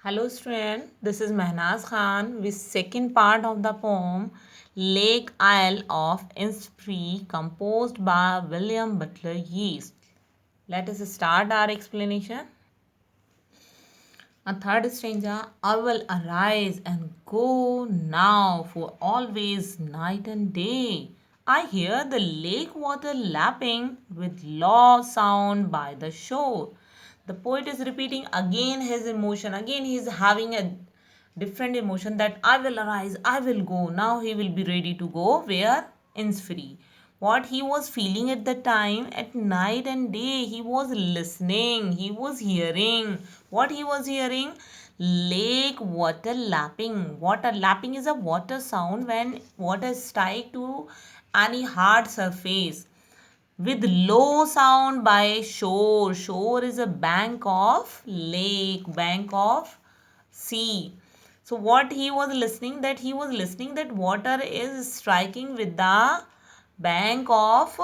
Hello student, this is Mehnaz Khan with second part of the poem Lake Isle of Innisfree composed by William Butler Yeats. Let us start our explanation. A third stranger, I will arise and go now for always night and day. I hear the lake water lapping with low sound by the shore. The poet is repeating again his emotion. Again he is having a different emotion that I will arise, I will go. Now he will be ready to go where? Innisfree. What he was feeling at the time, at night and day, he was listening, he was hearing. What he was hearing? Lake water lapping. Water lapping is a water sound when water strike to any hard surface with low sound by shore. Shore is a bank of lake, bank of sea. So what he was listening, that he was listening that water is striking with the bank of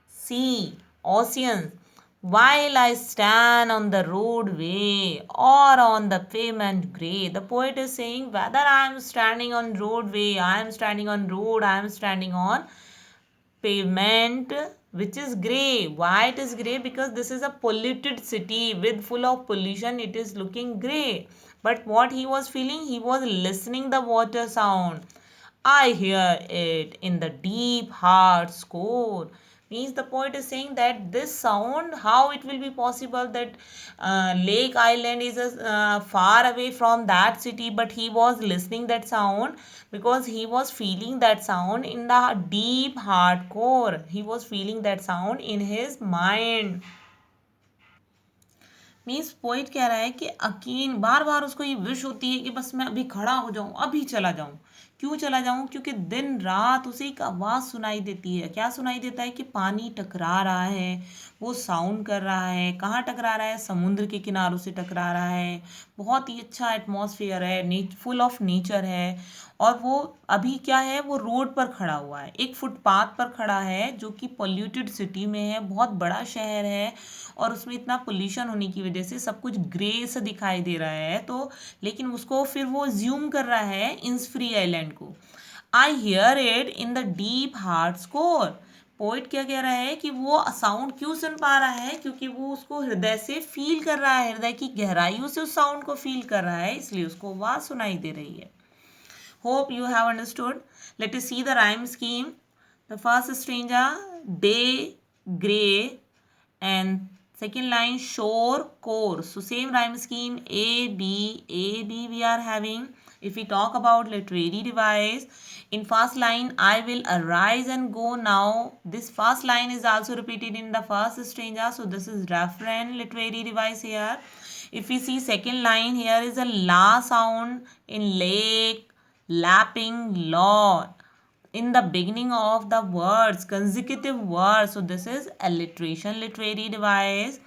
sea, ocean. While I stand on the roadway or on the pavement grey. The poet is saying whether I am standing on roadway, I am standing on road, I am standing on pavement which is gray. Why it is gray? Because this is a polluted city with full of pollution. It is looking gray. But what he was feeling? He was listening the water sound. I hear it in the deep heart score. Means the poet is saying that this sound, how it will be possible that Lake Island is far away from that city, but he was listening that sound because he was feeling that sound in the deep heart core. He was feeling that sound in his mind. Means poet कह रहा है कि akin बार बार उसको ये wish होती है कि बस मैं अभी खड़ा हो जाऊं, अभी चला जाऊं. क्यों चला जाऊं? क्योंकि दिन रात उसे एक आवाज़ सुनाई देती है. क्या सुनाई देता है? कि पानी टकरा रहा है, वो साउंड कर रहा है. कहाँ टकरा रहा है? समुद्र के किनारों से टकरा रहा है. बहुत ही अच्छा एटमॉस्फेयर है, फुल ऑफ नेचर है. और वो अभी क्या है? वो रोड पर खड़ा हुआ है, एक फुटपाथ पर खड़ा है जो कि पोल्यूटेड सिटी में है. बहुत बड़ा शहर है और उसमें इतना पोल्यूशन होने की वजह से सब कुछ ग्रे सा दिखाई दे रहा है. तो लेकिन उसको फिर वो ज्यूम कर रहा है इंनिसफ्री आइलैंड को. I hear it in the deep heart score. Poet क्या कह रहा है कि वो साउंड क्यों सुन पा रहा है? क्योंकि वो उसको हृदय से फील कर रहा है, हृदय की गहराइयों से उस साउंड को फील कर रहा है, इसलिए उसको आवाज सुनाई दे रही है. Hope you have understood. Let us see the rhyme scheme. The first stranger, day, grey, and second line shore, core. So same rhyme scheme, A B we are having. If we talk about literary device, in first line I will arise and go now. This first line is also repeated in the first stanza, so this is referent literary device here. If we see second line, here is a la sound in lake, lapping, law in the beginning of the words, consecutive words. So this is alliteration literary device.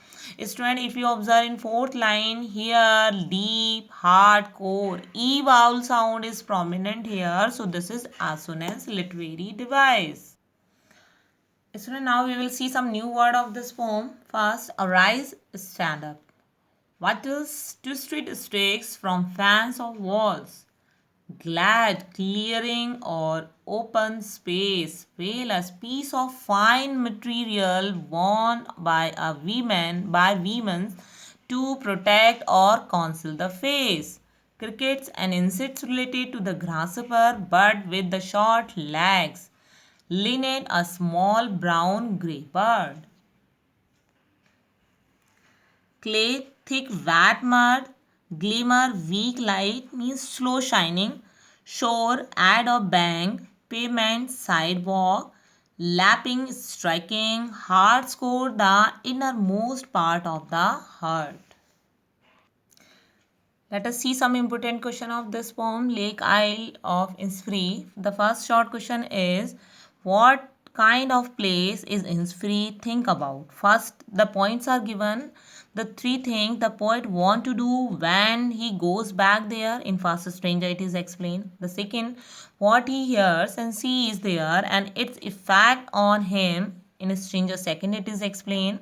Student, if you observe in fourth line, here deep, hard, core, e vowel sound is prominent here. So this is assonance literary device. Student, now we will see some new word of this poem. First, arise, stand up. What is two street stakes from fans of walls? Glad clearing or open space, well as piece of fine material worn by a women to protect or conceal the face. Crickets and insects related to the grasshopper but with the short legs. Linnet, a small brown grey bird. Clay, thick wet mud. Glimmer, weak light means slow shining. Shore, add or bank. Pavement, sidewalk. Lapping, striking. Heart score, the innermost part of the heart. Let us see some important question of this poem, Lake Isle of Innisfree. The first short question is, what kind of place is Innisfree? Think about. First, the points are given. The three things the poet want to do when he goes back there. In First Stranger, it is explained. The second, what he hears and sees there and its effect on him. In Stranger Second, it is explained.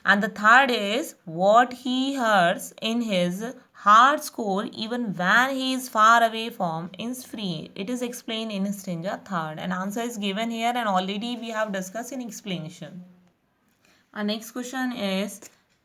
And the third is what he hears in his heart score even when he is far away from Innisfree. It is explained in Stanza 3rd. An answer is given here and already we have discussed in explanation. Our next question is,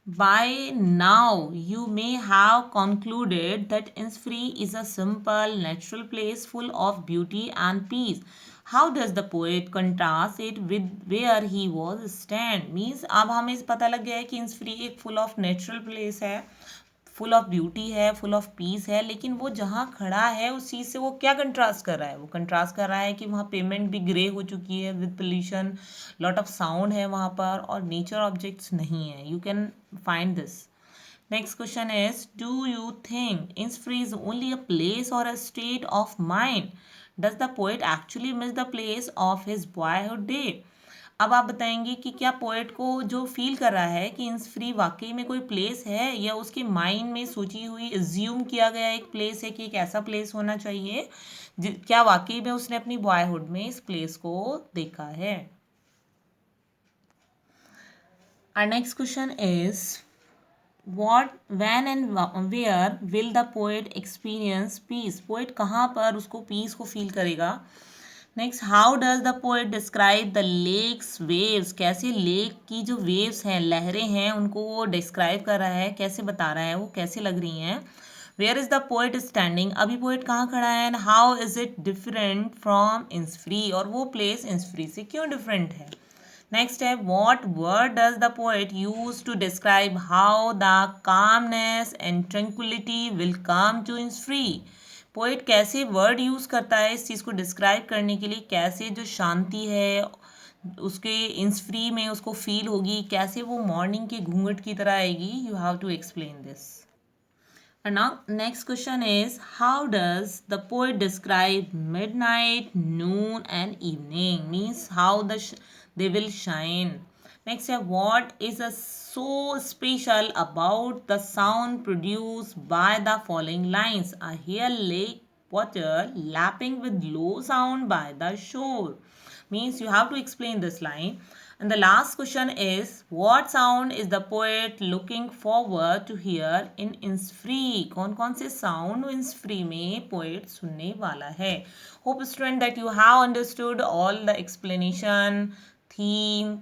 by now you may have concluded that Innisfree is a simple, natural place full of beauty and peace. How does the poet contrast it with where he was stand? Means अब हमें पता लग गया है कि Innisfree एक full of natural place है, full of beauty है, फुल ऑफ पीस है, लेकिन वो जहाँ खड़ा है उस चीज़ से वो क्या कंट्रास्ट कर रहा है? वो कंट्रास्ट कर रहा है कि वहाँ पेमेंट भी ग्रे हो चुकी है with pollution, lot of sound है वहाँ पर और नेचर ऑब्जेक्ट्स नहीं है. You can find this. Next question is, do you think Innisfree is only a place or a state of mind? Does the poet actually miss the place of his boyhood day? अब आप बताएंगे कि क्या poet को जो feel कर रहा है कि Innisfree वाकई में कोई प्लेस है या उसके माइंड में सोची हुई एज्यूम किया गया एक प्लेस है कि एक ऐसा प्लेस होना चाहिए, क्या वाकई में उसने अपनी बॉयहुड में इस प्लेस को देखा है? Our next question is, what, when and where will the poet experience peace? Poet कहाँ पर उसको पीस को फील करेगा? Next, how does the poet describe the lake's waves? कैसे लेक की जो वेव्स हैं, लहरें हैं, उनको वो डिस्क्राइब कर रहा है, कैसे बता रहा है, वो कैसे लग रही हैं? Where is the poet standing? अभी पोएट कहाँ खड़ा है? And how is it different from Innisfree? और वो प्लेस Innisfree से क्यों डिफरेंट है? Next है, what word does the poet use to describe how the calmness and tranquility will come to Innisfree? Poet कैसे वर्ड यूज़ करता है इस चीज़ को डिस्क्राइब करने के लिए, कैसे जो शांति है उसके Innisfree में उसको फील होगी, कैसे वो मॉर्निंग के घूंघट की तरह आएगी? You have to explain this. And now next question is, how does the poet describe midnight, noon and evening? Means how they will shine. Next, what is so special about the sound produced by the following lines? I hear lake water lapping with low sound by the shore. Means you have to explain this line. And the last question is, what sound is the poet looking forward to hear in Innisfree? कौन कौन से sound Innisfree में poet सुनने वाला है? Hope student that you have understood all the explanation, theme,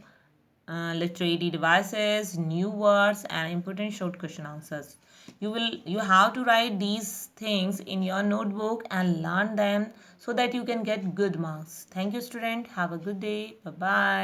literary devices, new words and important short question answers. You have to write these things in your notebook and learn them so that you can get good marks. Thank you student. Have a good day. Bye bye.